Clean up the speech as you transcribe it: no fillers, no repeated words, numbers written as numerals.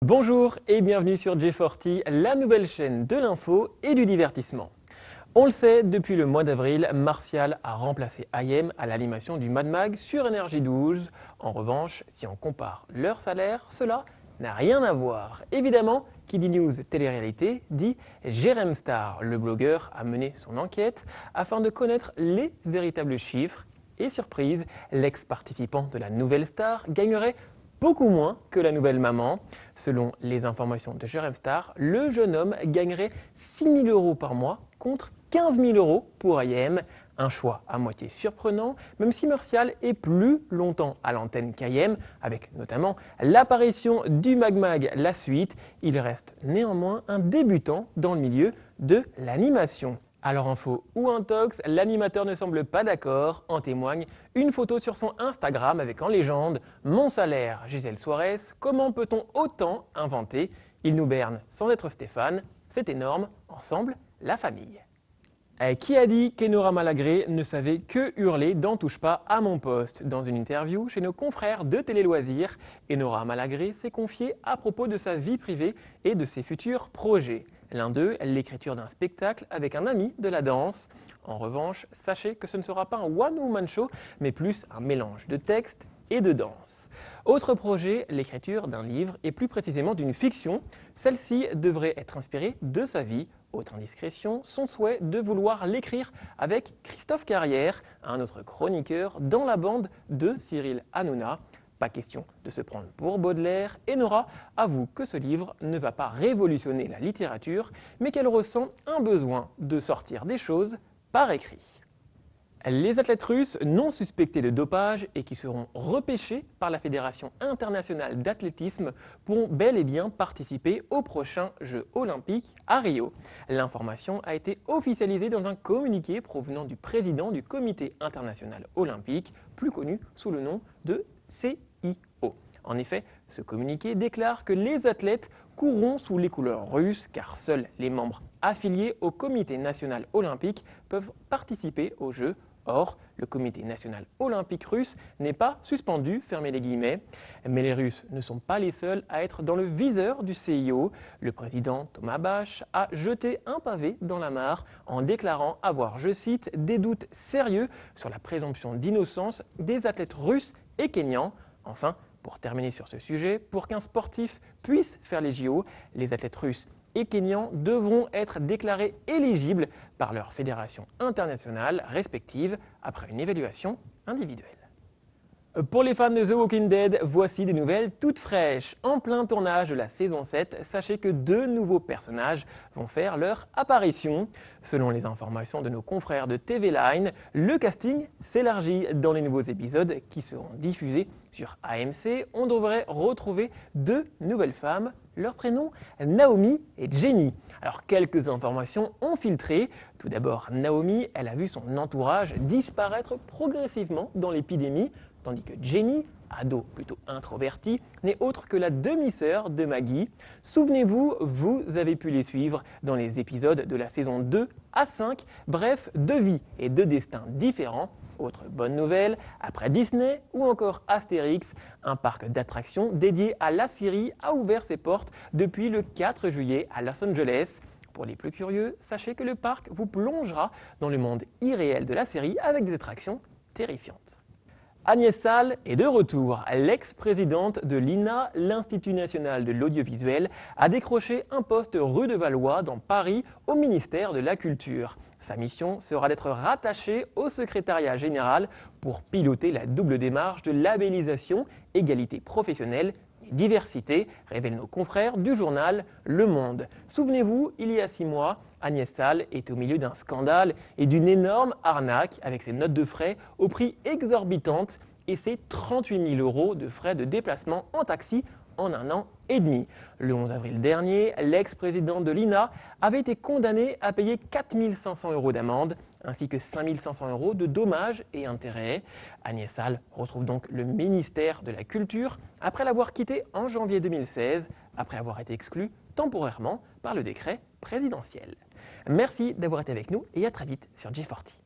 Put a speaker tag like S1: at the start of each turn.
S1: Bonjour et bienvenue sur J40, la nouvelle chaîne de l'info et du divertissement. On le sait, depuis le mois d'avril, Martial a remplacé IM à l'animation du Mad Mag sur Énergie 12. En revanche, si on compare leur salaire, cela n'a rien à voir. Évidemment, qui dit news télé-réalité dit Jérém Star. Le blogueur a mené son enquête afin de connaître les véritables chiffres. Et surprise, l'ex-participant de la nouvelle star gagnerait beaucoup moins que la nouvelle maman. Selon les informations de Jérém Star, le jeune homme gagnerait 6 000 € par mois contre 15 000 € pour IM. Un choix à moitié surprenant, même si Martial est plus longtemps à l'antenne qu'IM, avec notamment l'apparition du Mad Mag la suite, il reste néanmoins un débutant dans le milieu de l'animation. Alors info ou intox, l'animateur ne semble pas d'accord, en témoigne une photo sur son Instagram avec en légende « Mon salaire, Gisèle Suarez, comment peut-on autant inventer ?» Il nous berne sans être Stéphane, c'est énorme, ensemble, la famille. Qui a dit qu'Enora Malagré ne savait que hurler dans Touche pas à mon poste? Dans une interview chez nos confrères de Télé Loisirs, Enora Malagré s'est confiée à propos de sa vie privée et de ses futurs projets. L'un d'eux, l'écriture d'un spectacle avec un ami de la danse. En revanche, sachez que ce ne sera pas un one-woman show, mais plus un mélange de texte et de danse. Autre projet, l'écriture d'un livre et plus précisément d'une fiction. Celle-ci devrait être inspirée de sa vie. Autre indiscrétion, son souhait de vouloir l'écrire avec Christophe Carrière, un autre chroniqueur dans la bande de Cyril Hanouna. Pas question de se prendre pour Baudelaire, et Nora avoue que ce livre ne va pas révolutionner la littérature, mais qu'elle ressent un besoin de sortir des choses par écrit. Les athlètes russes non suspectés de dopage et qui seront repêchés par la Fédération internationale d'athlétisme pourront bel et bien participer aux prochains Jeux olympiques à Rio. L'information a été officialisée dans un communiqué provenant du président du Comité international olympique, plus connu sous le nom de CIO. En effet, ce communiqué déclare que les athlètes courront sous les couleurs russes car seuls les membres affiliés au Comité national olympique peuvent participer aux Jeux. Or, le Comité national olympique russe n'est pas suspendu, fermez les guillemets, mais les Russes ne sont pas les seuls à être dans le viseur du CIO. Le président Thomas Bach a jeté un pavé dans la mare en déclarant avoir, je cite, des doutes sérieux sur la présomption d'innocence des athlètes russes et kenyans. Enfin, pour terminer sur ce sujet, pour qu'un sportif puisse faire les JO, les athlètes russes et kenyans devront être déclarés éligibles par leurs fédérations internationales respectives après une évaluation individuelle. Pour les fans de The Walking Dead, voici des nouvelles toutes fraîches. En plein tournage de la saison 7, sachez que 2 nouveaux personnages vont faire leur apparition. Selon les informations de nos confrères de TV Line, le casting s'élargit dans les nouveaux épisodes qui seront diffusés sur AMC. On devrait retrouver 2 nouvelles femmes, leurs prénoms Naomi et Jenny. Alors quelques informations ont filtré. Tout d'abord, Naomi, elle a vu son entourage disparaître progressivement dans l'épidémie, tandis que Jenny, ado plutôt introvertie, n'est autre que la demi-sœur de Maggie. Souvenez-vous, vous avez pu les suivre dans les épisodes de la saison 2 à 5, bref, 2 vies et 2 destins différents. Autre bonne nouvelle, après Disney ou encore Astérix, un parc d'attractions dédié à la série a ouvert ses portes depuis le 4 juillet à Los Angeles. Pour les plus curieux, sachez que le parc vous plongera dans le monde irréel de la série avec des attractions terrifiantes. Agnès Salle est de retour. L'ex-présidente de l'INA, l'Institut national de l'audiovisuel, a décroché un poste rue de Valois dans Paris au ministère de la Culture. Sa mission sera d'être rattachée au secrétariat général pour piloter la double démarche de labellisation, égalité professionnelle et diversité, révèlent nos confrères du journal Le Monde. Souvenez-vous, il y a 6 mois, Agnès Salle était au milieu d'un scandale et d'une énorme arnaque avec ses notes de frais au prix exorbitantes et ses 38 000 € de frais de déplacement en taxi en 1 an et demi. Le 11 avril dernier, l'ex-président de l'INA avait été condamné à payer 4 500 € d'amende ainsi que 5 500 € de dommages et intérêts. Agnès Salle retrouve donc le ministère de la Culture après l'avoir quitté en janvier 2016, après avoir été exclu temporairement par le décret présidentiel. Merci d'avoir été avec nous et à très vite sur J40.